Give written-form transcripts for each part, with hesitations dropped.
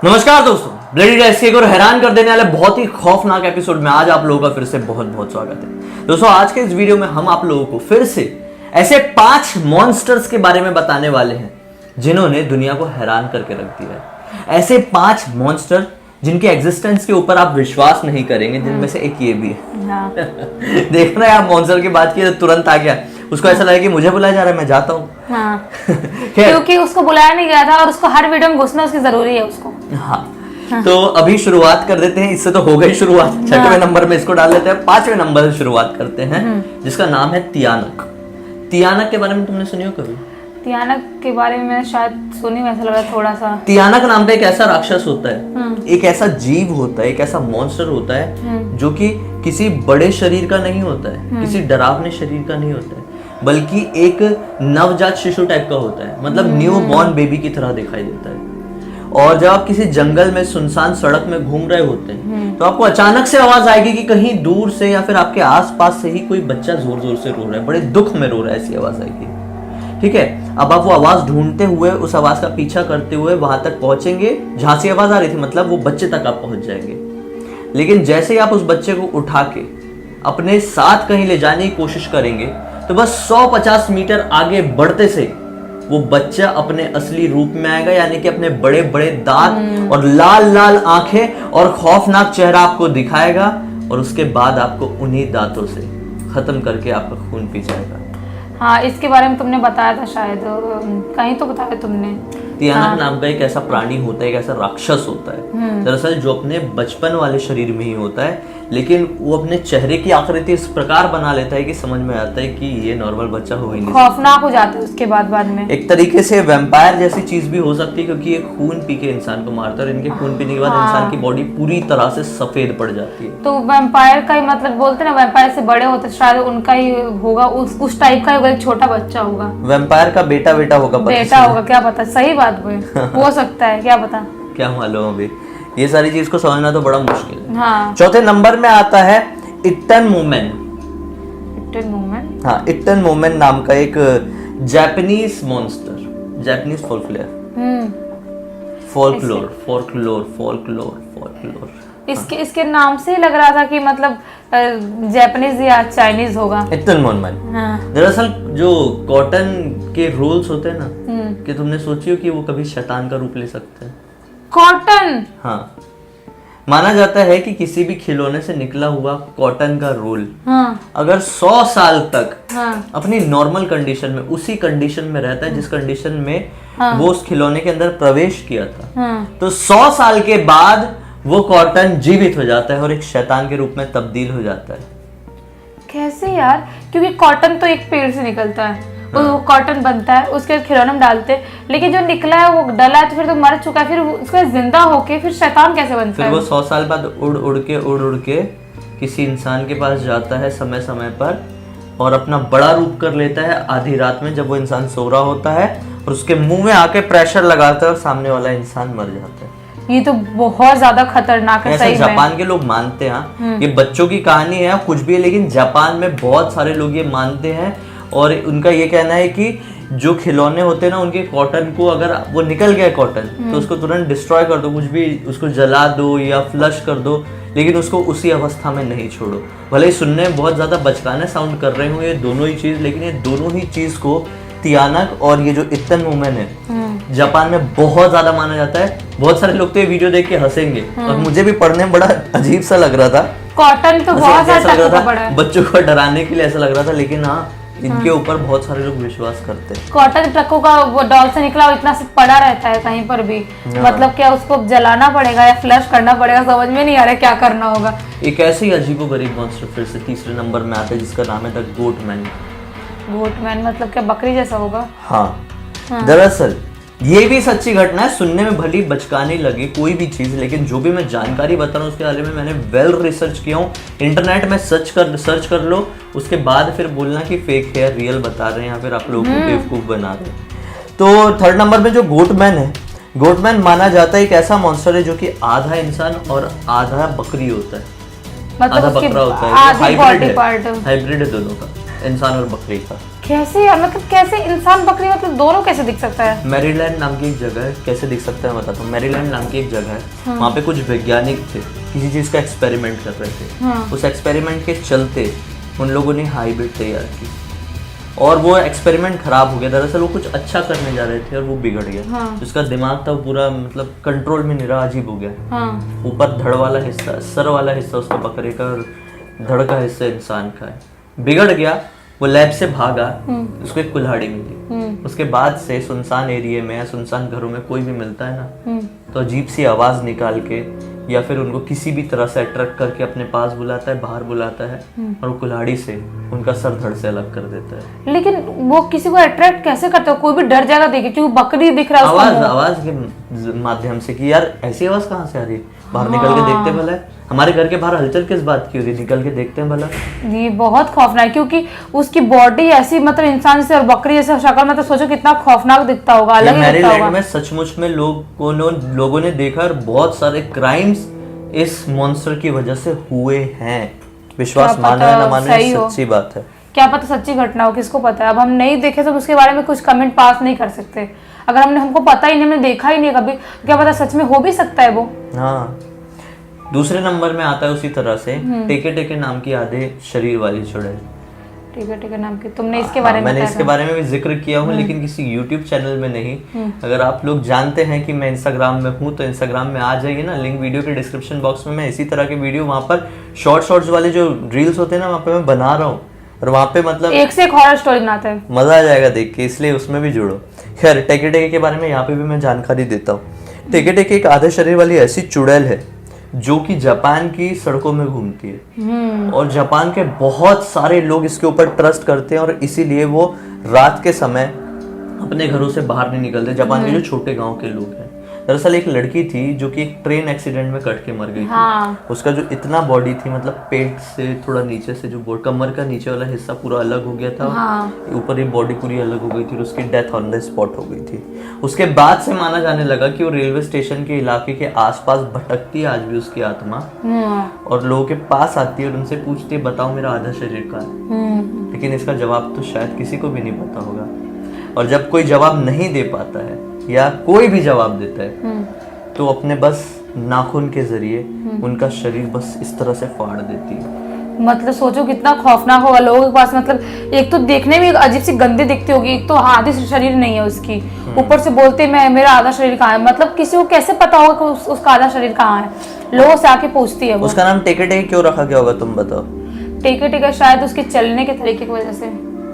नमस्कार दोस्तों, bloody rescue को हैरान कर देने वाले बहुत ही खौफनाक एपिसोड में आज आप लोगों का फिर से बहुत बहुत स्वागत है। दोस्तों, आज के इस वीडियो में हम आप लोगों को फिर से ऐसे 5 मॉन्स्टर्स के बारे में बताने वाले हैं जिन्होंने दुनिया को हैरान करके रख दिया है। ऐसे 5 मॉन्स्टर जिनके एग्जिस्टेंस के ऊपर आप विश्वास नहीं करेंगे, जिनमें से एक ये भी है। हाँ। देख रहे हैं आप, मॉन्स्टर की बात की तो तुरंत आ गया। उसको ऐसा लगा कि मुझे बुलाया जा रहा है, मैं जाता हूँ। हाँ। क्योंकि उसको बुलाया नहीं गया था और उसको हर वीडियो में घुसना उसकी जरूरी है उसको। हाँ। तो अभी शुरुआत कर देते हैं। इससे तो हो गई शुरुआत, 6वें नंबर में इसको डाल देते हैं। 5वें नंबर से शुरुआत करते हैं जिसका नाम है तियानक। तियानक के बारे में तुमने सुनी हो कभी? तियानक के बारे में मैंने शायद सुनी, वैसा लगा थोड़ा सा। तियानक नाम का एक ऐसा राक्षस होता है, एक ऐसा जीव होता है, एक ऐसा मॉन्स्टर होता है जो कि किसी बड़े शरीर का नहीं होता है, किसी डरावने शरीर का नहीं होता है, बल्कि एक नवजात शिशु टाइप का होता है। मतलब न्यू बॉर्न बेबी की तरह दिखाई देता है। और जब आप किसी जंगल में सुनसान सड़क में घूम रहे होते हैं तो आपको अचानक से आवाज आएगी कि कहीं दूर से या फिर आपके आसपास से ही कोई बच्चा जोर जोर से रो रहा है, बड़े दुख में रो रहा है, ऐसी आवाज आएगी। ठीक है, अब आप वो आवाज ढूंढते हुए, उस आवाज का पीछा करते हुए वहां तक पहुंचेंगे जहां से आवाज आ रही थी, मतलब वो बच्चे तक आप पहुंच जाएंगे। लेकिन जैसे ही आप उस बच्चे को उठा के अपने साथ कहीं ले जाने की कोशिश करेंगे तो बस 150 मीटर आगे बढ़ते से वो बच्चा अपने असली रूप में आएगा, यानी कि अपने बड़े बड़े दांत और लाल लाल आंखें और खौफनाक चेहरा आपको दिखाएगा। और उसके बाद आपको उन्हीं दांतों से खत्म करके आपका खून पी जाएगा। हाँ, इसके बारे में तुमने बताया था शायद, कहीं तो बताया तुमने। तियानक नाम का एक ऐसा प्राणी होता है, एक ऐसा राक्षस होता है दरअसल, जो अपने बचपन वाले शरीर में ही होता है, लेकिन वो अपने चेहरे की आकृति इस प्रकार बना लेता है कि समझ में आता है कि ये नॉर्मल बच्चा हो ही नहीं, खौफनाक हो जाता है उसके बाद में। एक तरीके से वैम्पायर जैसी चीज भी हो सकती है, क्योंकि ये खून पी के इंसान को मारता है और इनके खून पीने के बाद इंसान की बॉडी पूरी तरह से सफेद पड़ जाती है। तो वैम्पायर का ही मतलब बोलते ना, वैम्पायर से बड़े होते शायद उनका ही होगा, उस टाइप का होगा, एक छोटा बच्चा होगा। वैम्पायर का बेटा होगा, बेटा होगा, क्या पता, सही बात हो सकता है, क्या पता, क्या मालूम। अभी ये सारी चीज को समझना तो बड़ा मुश्किल है। हाँ। 4थे नंबर में आता है इट्टन मोमेन। इट्टन मोमेन? हाँ, इट्टन मोमेन नाम का एक जापानीज मॉन्स्टर, जापानीज फोल्कलोर। इसके नाम से लग रहा था कि मतलब जापानीज या चाइनीज होगा। इट्टन मोमेन। हाँ। दरअसल जो कॉटन के रोल्स होते हैं ना, कि तुमने सोची हो कि वो कभी शैतान का रूप ले सकते हैं? कॉटन? हाँ, माना जाता है कि किसी भी खिलौने से निकला हुआ कॉटन का रोल अगर 100 साल तक अपनी नॉर्मल कंडीशन में, उसी कंडीशन में रहता है जिस कंडीशन में वो उस खिलौने के अंदर प्रवेश किया था, तो 100 साल के बाद वो कॉटन जीवित हो जाता है और एक शैतान के रूप में तब्दील हो जाता है। कैसे यार? क्योंकि कॉटन तो एक पेड़ से निकलता है, वो कॉटन बनता है, उसके खिलौने में डालते हैं, लेकिन जो निकला है वो डला है तो फिर तो मर चुका है, फिर उसका जिंदा होके फिर शैतान कैसे बनता है? फिर वो 100 साल बाद उड़ उड़ के किसी इंसान के पास जाता है समय समय पर और अपना बड़ा रूप कर लेता है आधी रात में, जब वो इंसान सो रहा होता है, और उसके मुंह में आके प्रेशर लगाता है और सामने वाला इंसान मर जाता है। ये तो बहुत ज्यादा खतरनाक है। सही में जापान के लोग मानते हैं। ये बच्चों की कहानी है, कुछ भी है, लेकिन जापान में बहुत सारे लोग ये मानते हैं और उनका ये कहना है कि जो खिलौने होते हैं ना, उनके कॉटन को अगर वो निकल गया कॉटन तो उसको तुरंत डिस्ट्रॉय कर दो, कुछ भी उसको जला दो या फ्लश कर दो, लेकिन उसको उसी अवस्था में नहीं छोड़ो। भले ही सुनने में बहुत ज्यादा बचकाने साउंड कर रहे हो ये दोनों ही चीज, लेकिन ये दोनों ही चीज को तियानक और ये जो इट्टन मोमेन है जापान में बहुत ज्यादा माना जाता है। बहुत सारे लोग तो ये वीडियो देख के हंसेंगे और मुझे भी पढ़ने में बड़ा अजीब सा लग रहा था। कॉटन तो बहुत ज्यादा बच्चों को डराने के लिए ऐसा लग रहा था, लेकिन हाँ, इनके ऊपर बहुत सारे लोग विश्वास करते हैं। कॉटन ट्रकों का वो डॉल से निकला और इतना सब पड़ा रहता है कहीं पर भी, मतलब क्या उसको जलाना पड़ेगा या फ्लश करना पड़ेगा, समझ में नहीं आ रहा क्या करना होगा। एक ऐसे ही अजीबोगरीब मॉन्स्टर फिर से 3रे नंबर में आता है जिसका नाम है द गोटमैन। गोटमैन मतलब क्या, बकरी जैसा होगा? हाँ। दरअसल ये भी सच्ची घटना है, सुनने में भली बचकानी लगी कोई भी चीज, लेकिन जो भी मैं जानकारी बता रहा हूँ उसके बारे में मैंने वेल रिसर्च किया हूँ। इंटरनेट में सर्च कर लो, उसके बाद फिर बोलना कि फेक है, रियल बता रहे हैं या फिर आप लोगों को बेवकूफ बना रहे हैं। तो 3rd नंबर में जो गोटमैन है, गोटमैन माना जाता है एक ऐसा मॉन्स्टर है जो कि आधा इंसान और आधा बकरी होता है, मतलब आधा बकरा होता है, हाइब्रिड है दोनों का, इंसान और बकरी का। कैसे यार, मतलब कैसे इंसान बकरी मतलब दोनों कैसे दिख सकता है? मैरीलैंड नाम की एक जगह है, कैसे दिख सकता है बताता हूँ। मैरीलैंड नाम की एक जगह है, वहाँ पे कुछ वैज्ञानिक थे, किसी चीज का एक्सपेरिमेंट कर रहे थे। उस एक्सपेरिमेंट के चलते उन लोगों ने हाइब्रिड तैयार की और वो एक्सपेरिमेंट खराब हो गया। दरअसल वो कुछ अच्छा करने जा रहे थे और वो बिगड़ गया। उसका दिमाग था वो पूरा मतलब कंट्रोल में नहीं रहा, अजीब हो गया। ऊपर धड़ वाला हिस्सा, सर वाला हिस्सा उसका बकरे का और धड़ का हिस्सा इंसान का है, बिगड़ गया। वो लैब से भागा, उसको एक कुल्हाड़ी मिली। उसके बाद से सुनसान एरिया में या सुनसान घरों में कोई भी मिलता है ना, तो अजीब सी आवाज निकाल के या फिर उनको किसी भी तरह से अट्रैक्ट करके अपने पास बुलाता है, बाहर बुलाता है और वो कुल्हाड़ी से उनका सर धड़ से अलग कर देता है। लेकिन वो किसी को अट्रैक्ट कैसे करते हो? कोई भी डर जाएगा देखे क्योंकि बकरी दिख रहा है उसका आवाज के माध्यम से कि यार ऐसी आवाज कहाँ से आ रही है, बाहर निकल के देखते भला। हमारे घर के बाहर हलचल किस बात की हो रही, निकल के देखते हैं भला। ये बहुत खौफनाक है क्योंकि उसकी बॉडी ऐसी मतलब इंसान से और बकरी जैसे शक्ल में, तो सोचो कितना खौफनाक दिखता होगा, अलग ही दिखता होगा। में सचमुच में लोगों ने देखा और बहुत सारे क्राइम्स इस मॉन्स्टर की वजह से हुए हैं। विश्वास मानो या ना मानो, सच्ची बात है। क्या पता सच्ची घटना हो, किसको पता है। अब हम नहीं देखे तो उसके बारे में कुछ कमेंट पास नहीं कर सकते। अगर हमको पता ही नहीं, हमने देखा ही नहीं कभी, क्या पता सच में हो भी सकता है वो। हाँ, दूसरे नंबर में आता है उसी तरह से टेके टेके नाम की आधे शरीर वाली चुड़ैल। टेके टेके नाम की, तुमने इसके बारे में? मैंने इसके बारे में भी जिक्र किया हूँ, लेकिन किसी YouTube चैनल में नहीं। अगर आप लोग जानते हैं कि मैं इंस्टाग्राम में हूँ तो इंस्टाग्राम में आ जाइए ना, लिंक वीडियो के डिस्क्रिप्शन बॉक्स में। मैं इसी तरह के वीडियो वहाँ पर शॉर्ट्स वाले जो रील्स होते हैं ना, वहाँ पे मैं बना रहा हूँ और वहाँ पे मतलब एक से एक हॉरर स्टोरी बनाते हैं, मजा आ जाएगा देख के, इसलिए उसमें भी जुड़ो। खैर, टेके टेके के बारे में यहाँ पे भी मैं जानकारी देता हूँ। टेके टेके एक आधे शरीर वाली ऐसी चुड़ैल है जो कि जापान की सड़कों में घूमती है और जापान के बहुत सारे लोग इसके ऊपर ट्रस्ट करते हैं और इसीलिए वो रात के समय अपने घरों से बाहर नहीं निकलते। जापान के जो छोटे गांव के लोग हैं, दरअसल एक लड़की थी जो कि एक ट्रेन एक्सीडेंट में कट के मर गई थी। उसका जो इतना बॉडी थी, मतलब पेट से थोड़ा नीचे से जो कमर का नीचे वाला हिस्सा पूरा अलग हो गया था, ऊपर ही बॉडी पूरी अलग हो गई थी और उसकी डेथ ऑन द स्पॉट हो गई थी। उसके बाद से माना जाने लगा कि वो रेलवे स्टेशन के इलाके के आसपास भटकती है आज भी उसकी आत्मा, और लोगों के पास आती है और उनसे पूछती है बताओ मेरा आधा शरीर कहाँ है। लेकिन इसका जवाब तो शायद किसी को भी नहीं पता होगा। और जब कोई जवाब नहीं दे पाता है या कोई भी जवाब देता है तो अपने बस नाखून के जरिए उनका शरीर बस इस तरह से फाड़ देती है। मतलब सोचो कितना खौफनाक होगा लोगों के पास। मतलब एक तो देखने में अजीब सी गंदी दिखती होगी, एक तो आधी शरीर नहीं है उसकी, ऊपर से बोलते मैं मेरा आधा शरीर कहाँ है। मतलब किसी को कैसे पता होगा कि उसका आधा शरीर कहाँ है? लोगों से आके पूछती है वो। उसका नाम टेके टेके क्यों रखा गया होगा तुम बताओ? टेके टेके शायद उसके चलने के तरीके की वजह से।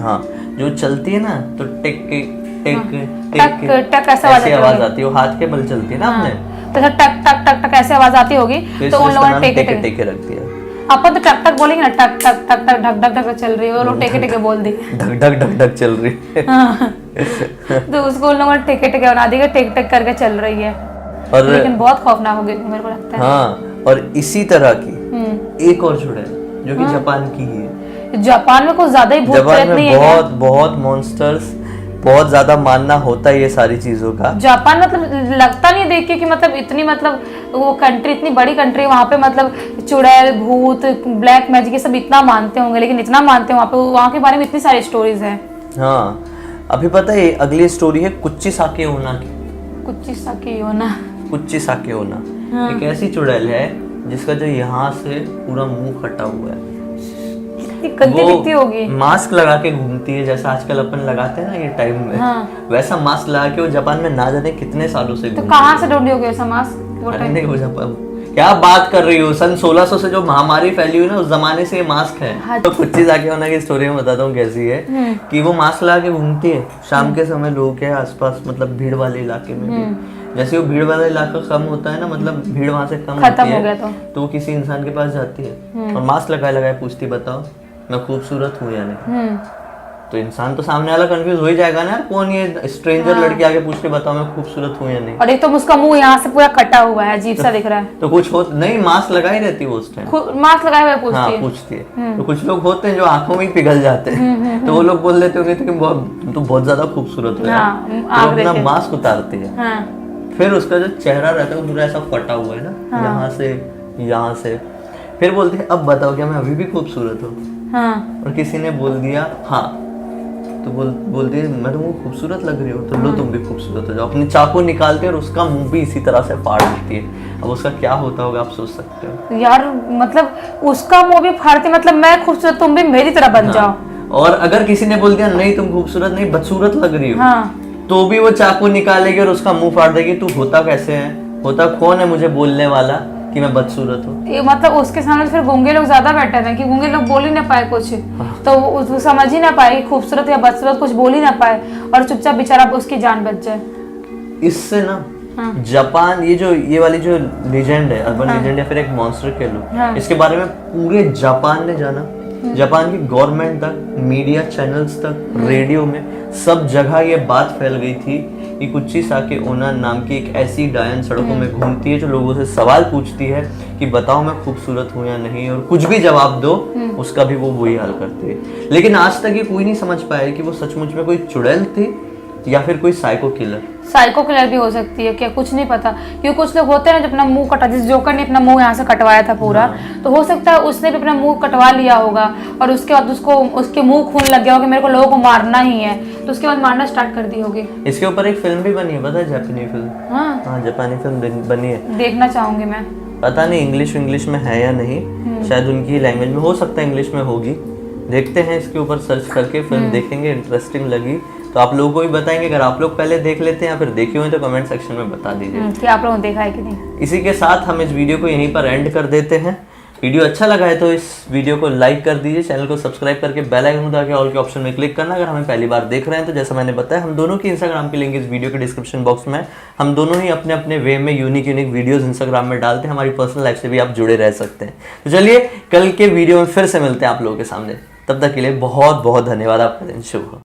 हाँ, जो चलती है ना तो टेक टक ऐसा आवाज आती है, वो हाथ के बल चलती है ना अपने, तो टक टक टक टक ऐसे आवाज आती होगी, तो उन लोगों ने टेके टेके रख दिया। अपन तो टक टक बोलेंगे ना, टक टक टक टक ढक ढक ढक चल रही है और लोग टेके टेके बोल दी ढक ढक ढक ढक चल रही है। तो उसको उन लोगों ने टेके टेके बना दिया, टेक टेक करके चल रही है। और लेकिन बहुत खौफनाक होगी मेरे को लगता है। हाँ, और इसी तरह की एक और चुड़ैल जो कि जापान की ही है। जापान में कुछ ज्यादा ही भूत प्रेत नहीं है? बहुत बहुत मॉन्स्टर्स, बहुत ज्यादा मानना होता है ये सारी चीजों का। जापान मतलब लगता नहीं देख के कि मतलब इतनी मतलब वो कंट्री, इतनी बड़ी कंट्री, वहाँ पे मतलब चुड़ैल, भूत, ब्लैक मैजिक ये सब इतना मानते होंगे, लेकिन इतना मानते हैं वहाँ पे, वहाँ के बारे में इतनी सारी स्टोरीज है। हाँ, अभी पता है अगली स्टोरी है कुच्ची साके ओना की। कुच्ची साके ओना, कुच्ची साके ओना एक ऐसी चुड़ैल है जिसका जो यहाँ से पूरा मुंह कटा हुआ है। गंदी दिखती होगी। मास्क लगा के घूमती है, जैसा आजकल अपन लगाते हैं ना ये टाइम में, वैसा मास्क लगा के वो जापान में ना जाने कितने सालों से। तो कहाँ से ढूंढी होगी ऐसा मास्क? नहीं, वो जापान, क्या बात कर रही हो, सन 1600 से जो महामारी फैली हुई ना, उस जमाने से ये मास्क है। तो कुछ आके होना की स्टोरी में बताता हूँ कैसी है कि वो मास्क लगा के घूमती है शाम के समय लोगों के आसपास, मतलब भीड़ वाले इलाके में भी। जैसे वो भीड़ वाला इलाका कम होता है ना, मतलब भीड़ वहां से कम होती है, तो वो किसी इंसान के पास जाती है और मास्क लगाए पूछती बताओ मैं खूबसूरत हूँ या नहीं। तो इंसान तो सामने वाला कंफ्यूज हो ही जाएगा ना, कौन ये स्ट्रेंजर लड़की आके पूछ के बताओ मैं खूबसूरत हूँ या नहीं। और एक तो उसका मुंह यहाँ से पूरा कटा हुआ है, अजीब सा दिख रहा है। तो कुछ हो नहीं, मास्क लगाई रहती है उस टाइम, मास्क लगाए हुए पूछती है। पूछती है। तो कुछ लोग होते हैं जो आंखों में पिघल जाते हैं, तो वो लोग बोल देते होंगे तुम तो बहुत ज्यादा खूबसूरत हो, तो अपना मास्क उतारती है। फिर उसका जो चेहरा रहता है वो पूरा ऐसा फटा हुआ है ना, यहाँ से फिर बोलते हैं अब बताओ क्या मैं अभी भी खूबसूरत हूँ? और किसी ने बोल दिया हाँ, तो बोलती है मैं तुमको खूबसूरत लग रही हूँ, तो लो तुम भी खूबसूरत हो जाओ। अपनी चाकू निकालती है और उसका मुंह भी इसी तरह से फाड़ देती है। अब उसका क्या होता होगा आप सोच सकते हो। यार मतलब उसका मुंह भी फाड़ती, मतलब मैं खूबसूरत तुम भी मेरी तरह बन जाओ। और अगर किसी ने बोल दिया नहीं तुम खूबसूरत नहीं बदसूरत लग रही हो, हाँ तो भी वो चाकू निकालेगी और उसका मुंह फाड़ देगी। तू होता कैसे है, होता कौन है मुझे बोलने वाला कि मैं बदसूरत हूँ। ये मतलब उसके सामने फिर गूंगे लोग ज्यादा बेटर है कि गूंगे लोग बोल ही ना पाए कुछ, तो वो समझ ही ना पाए कि खूबसूरत या बदसूरत, कुछ बोल ही ना पाए और चुपचाप बेचारा उसकी जान बच जाए। इससे ना जापान ये वाली जो लेजेंड है, अर्बन लेजेंड या फिर एक मॉन्स्टर कह लो, इसके बारे में पूरे जापान ने जाना। जापान की गवर्नमेंट तक, मीडिया चैनल्स तक, रेडियो में, सब जगह ये बात फैल गई थी कि कुची साके ओना नाम की एक ऐसी डायन सड़कों में घूमती है जो लोगों से सवाल पूछती है कि बताओ मैं खूबसूरत हूँ या नहीं, और कुछ भी जवाब दो उसका भी वो वही हाल करती है। लेकिन आज तक ये कोई नहीं समझ पाया कि वो सचमुच में कोई चुड़ैल थी या फिर कोई साइको किलर। साइको किलर भी हो सकती है क्या, कुछ नहीं पता, क्योंकि कुछ लोग होते हैं ना जो अपना मुंह कटा, जिस जोकर ने अपना मुंह यहाँ से कटवाया था पूरा, तो हो सकता है उसने भी अपना मुंह कटवा लिया होगा और उसके बाद उसको उसके मुंह खून लग गया होगा, मेरे को लोगों को मारना ही है, तो उसके बाद मारना स्टार्ट कर दी होगी। इसके ऊपर एक फिल्म भी बनी है, पता है, जापानी फिल्म। हाँ जापानी फिल्म बनी है, देखना चाहूंगी मैं। पता नहीं इंग्लिश में है या नहीं, शायद उनकी लैंग्वेज में हो सकता है, इंग्लिश में होगी। देखते हैं इसके ऊपर सर्च करके फिल्म देखेंगे, इंटरेस्टिंग लगी तो आप लोगों को भी बताएंगे। अगर आप लोग पहले देख लेते हैं या फिर देखे हुए तो कमेंट सेक्शन में बता दीजिए कि आप लोगों ने देखा है कि नहीं। इसी के साथ हम इस वीडियो को यहीं पर एंड कर देते हैं। वीडियो अच्छा लगा है तो इस वीडियो को लाइक कर दीजिए, चैनल को सब्सक्राइब करके बेल आइकन दबा के ऑल के ऑप्शन में क्लिक करना। अगर हमें पहली बार देख रहे हैं तो जैसा मैंने बताया हम दोनों की इंस्टाग्राम की लिंक इस वीडियो के डिस्क्रिप्शन बॉक्स में है। हम दोनों ही अपने अपने वे में यूनिक वीडियोस इंस्टाग्राम में डालते हैं, हमारी पर्सनल लाइफ से भी आप जुड़े रह सकते हैं। तो चलिए कल के वीडियो में फिर से मिलते हैं आप लोगों के सामने, तब तक के लिए बहुत बहुत धन्यवाद। आपका दिन शुभ हो।